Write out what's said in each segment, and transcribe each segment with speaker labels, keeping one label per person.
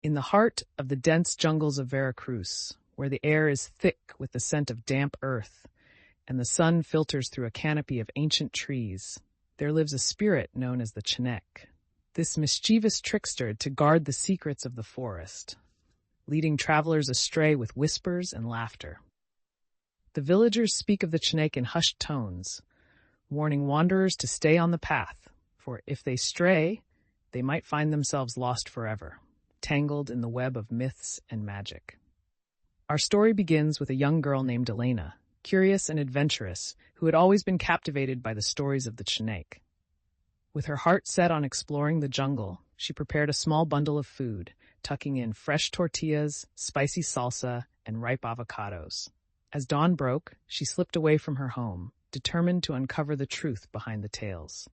Speaker 1: In the heart of the dense jungles of Veracruz, where the air is thick with the scent of damp earth and the sun filters through a canopy of ancient trees, there lives a spirit known as the Chaneque, this mischievous trickster to guard the secrets of the forest, leading travelers astray with whispers and laughter. The villagers speak of the Chaneque in hushed tones, warning wanderers to stay on the path, for if they stray, they might find themselves lost forever, tangled in the web of myths and magic. Our story begins with a young girl named Elena, curious and adventurous, who had always been captivated by the stories of the Chaneque. With her heart set on exploring the jungle, she prepared a small bundle of food, tucking in fresh tortillas, spicy salsa, and ripe avocados. As dawn broke, she slipped away from her home, determined to uncover the truth behind the tales.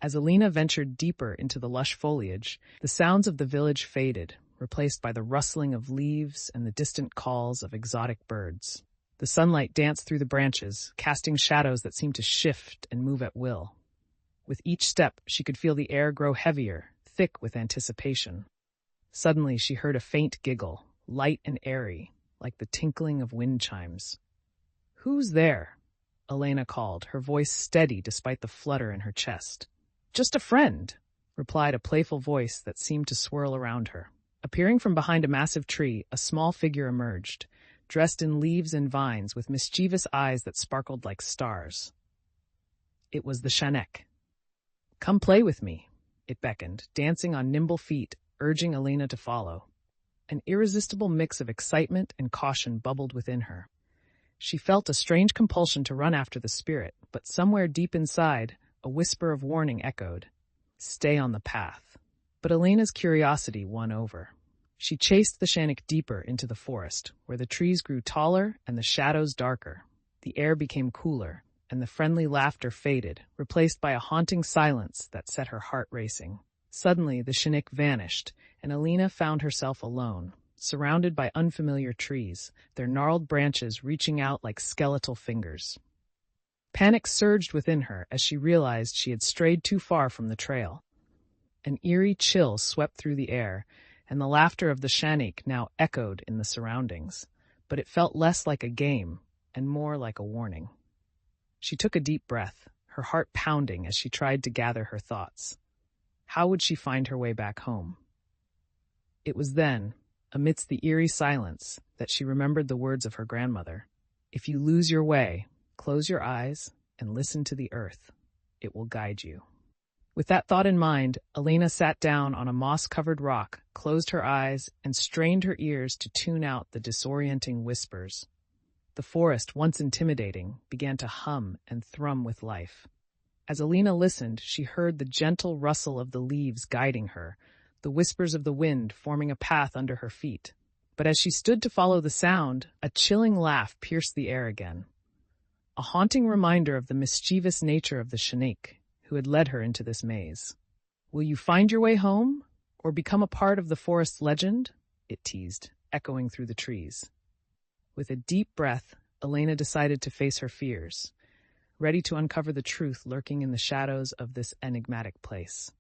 Speaker 1: As Elena ventured deeper into the lush foliage, the sounds of the village faded, replaced by the rustling of leaves and the distant calls of exotic birds. The sunlight danced through the branches, casting shadows that seemed to shift and move at will. With each step, she could feel the air grow heavier, thick with anticipation. Suddenly, she heard a faint giggle, light and airy, like the tinkling of wind chimes. "Who's there?" Elena called, her voice steady despite the flutter in her chest. "Just a friend," replied a playful voice that seemed to swirl around her. Appearing from behind a massive tree, a small figure emerged, dressed in leaves and vines with mischievous eyes that sparkled like stars. It was the Chaneque. "Come play with me," it beckoned, dancing on nimble feet, urging Elena to follow. An irresistible mix of excitement and caution bubbled within her. She felt a strange compulsion to run after the spirit, but somewhere deep inside, a whisper of warning echoed. "Stay on the path." But Elena's curiosity won over. She chased the Chaneque deeper into the forest, where the trees grew taller and the shadows darker. The air became cooler, and the friendly laughter faded, replaced by a haunting silence that set her heart racing. Suddenly, the Chaneque vanished, and Elena found herself alone, surrounded by unfamiliar trees, their gnarled branches reaching out like skeletal fingers. Panic surged within her as she realized she had strayed too far from the trail. An eerie chill swept through the air, and the laughter of the Chaneque now echoed in the surroundings, but it felt less like a game and more like a warning. She took a deep breath, her heart pounding as she tried to gather her thoughts. How would she find her way back home? It was then, amidst the eerie silence, that she remembered the words of her grandmother. "If you lose your way, close your eyes and listen to the earth. It will guide you." With that thought in mind, Elena sat down on a moss-covered rock, closed her eyes, and strained her ears to tune out the disorienting whispers. The forest, once intimidating, began to hum and thrum with life. As Elena listened, she heard the gentle rustle of the leaves guiding her, the whispers of the wind forming a path under her feet. But as she stood to follow the sound, a chilling laugh pierced the air again. A haunting reminder of the mischievous nature of the Chaneque, who had led her into this maze. "Will you find your way home, or become a part of the forest's legend?" it teased, echoing through the trees. With a deep breath, Elena decided to face her fears, ready to uncover the truth lurking in the shadows of this enigmatic place.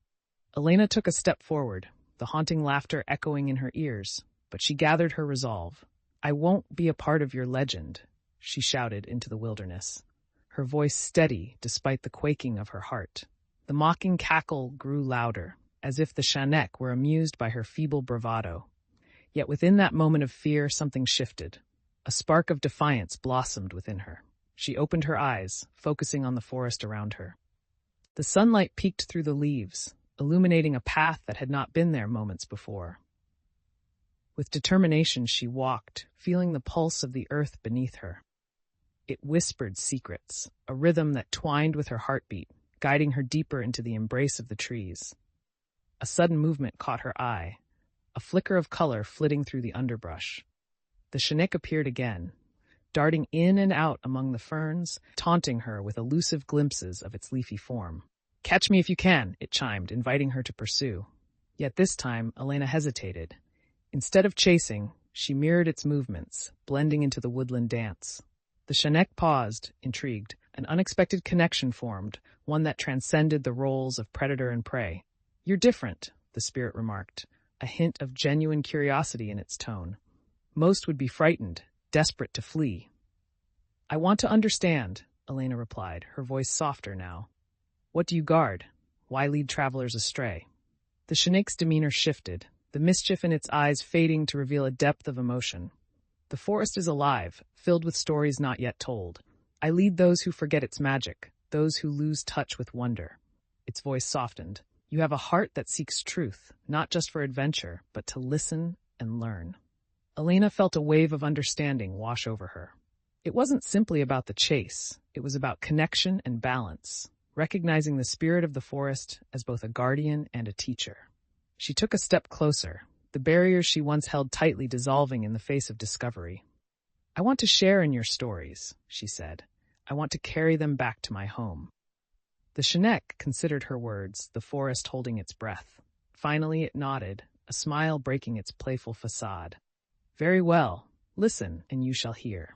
Speaker 1: Elena took a step forward, the haunting laughter echoing in her ears, but she gathered her resolve. "I won't be a part of your legend," she shouted into the wilderness, her voice steady despite the quaking of her heart. The mocking cackle grew louder, as if the Chaneque were amused by her feeble bravado. Yet within that moment of fear, something shifted. A spark of defiance blossomed within her. She opened her eyes, focusing on the forest around her. The sunlight peeked through the leaves, illuminating a path that had not been there moments before. With determination, she walked, feeling the pulse of the earth beneath her. It whispered secrets, a rhythm that twined with her heartbeat, guiding her deeper into the embrace of the trees. A sudden movement caught her eye, a flicker of color flitting through the underbrush. The Chaneque appeared again, darting in and out among the ferns, taunting her with elusive glimpses of its leafy form. "Catch me if you can," it chimed, inviting her to pursue. Yet this time, Elena hesitated. Instead of chasing, she mirrored its movements, blending into the woodland dance. The Chaneque paused, intrigued. An unexpected connection formed, one that transcended the roles of predator and prey. "You're different," the spirit remarked, a hint of genuine curiosity in its tone. Most would be frightened, desperate to flee. "I want to understand," Elena replied, her voice softer now. "What do you guard? Why lead travelers astray?" The Chaneque's demeanor shifted, the mischief in its eyes fading to reveal a depth of emotion. "The forest is alive, filled with stories not yet told. I lead those who forget its magic, those who lose touch with wonder." Its voice softened. "You have a heart that seeks truth, not just for adventure, but to listen and learn." Elena felt a wave of understanding wash over her. It wasn't simply about the chase, it was about connection and balance, recognizing the spirit of the forest as both a guardian and a teacher. She took a step closer, the barriers she once held tightly dissolving in the face of discovery. "I want to share in your stories," she said. "I want to carry them back to my home." The Chaneque considered her words, the forest holding its breath. Finally it nodded, a smile breaking its playful facade. "Very well. Listen, and you shall hear."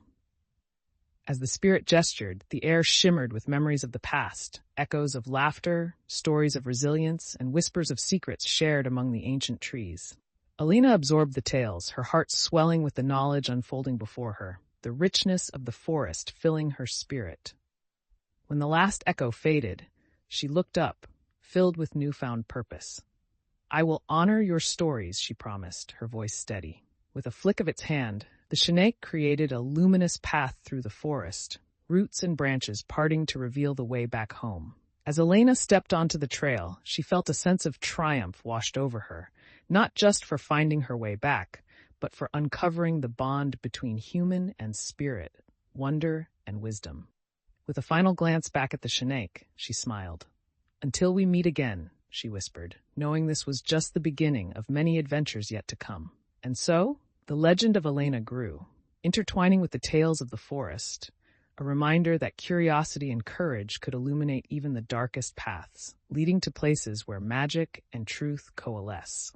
Speaker 1: As the spirit gestured, the air shimmered with memories of the past, echoes of laughter, stories of resilience, and whispers of secrets shared among the ancient trees. Elena absorbed the tales, her heart swelling with the knowledge unfolding before her, the richness of the forest filling her spirit. When the last echo faded, she looked up, filled with newfound purpose. "I will honor your stories," she promised, her voice steady. With a flick of its hand, the Chaneque created a luminous path through the forest, roots and branches parting to reveal the way back home. As Elena stepped onto the trail, she felt a sense of triumph washed over her, not just for finding her way back, but for uncovering the bond between human and spirit, wonder and wisdom. With a final glance back at the Chaneque, she smiled. "Until we meet again," she whispered, knowing this was just the beginning of many adventures yet to come. And so, the legend of Elena grew, intertwining with the tales of the forest, a reminder that curiosity and courage could illuminate even the darkest paths, leading to places where magic and truth coalesce.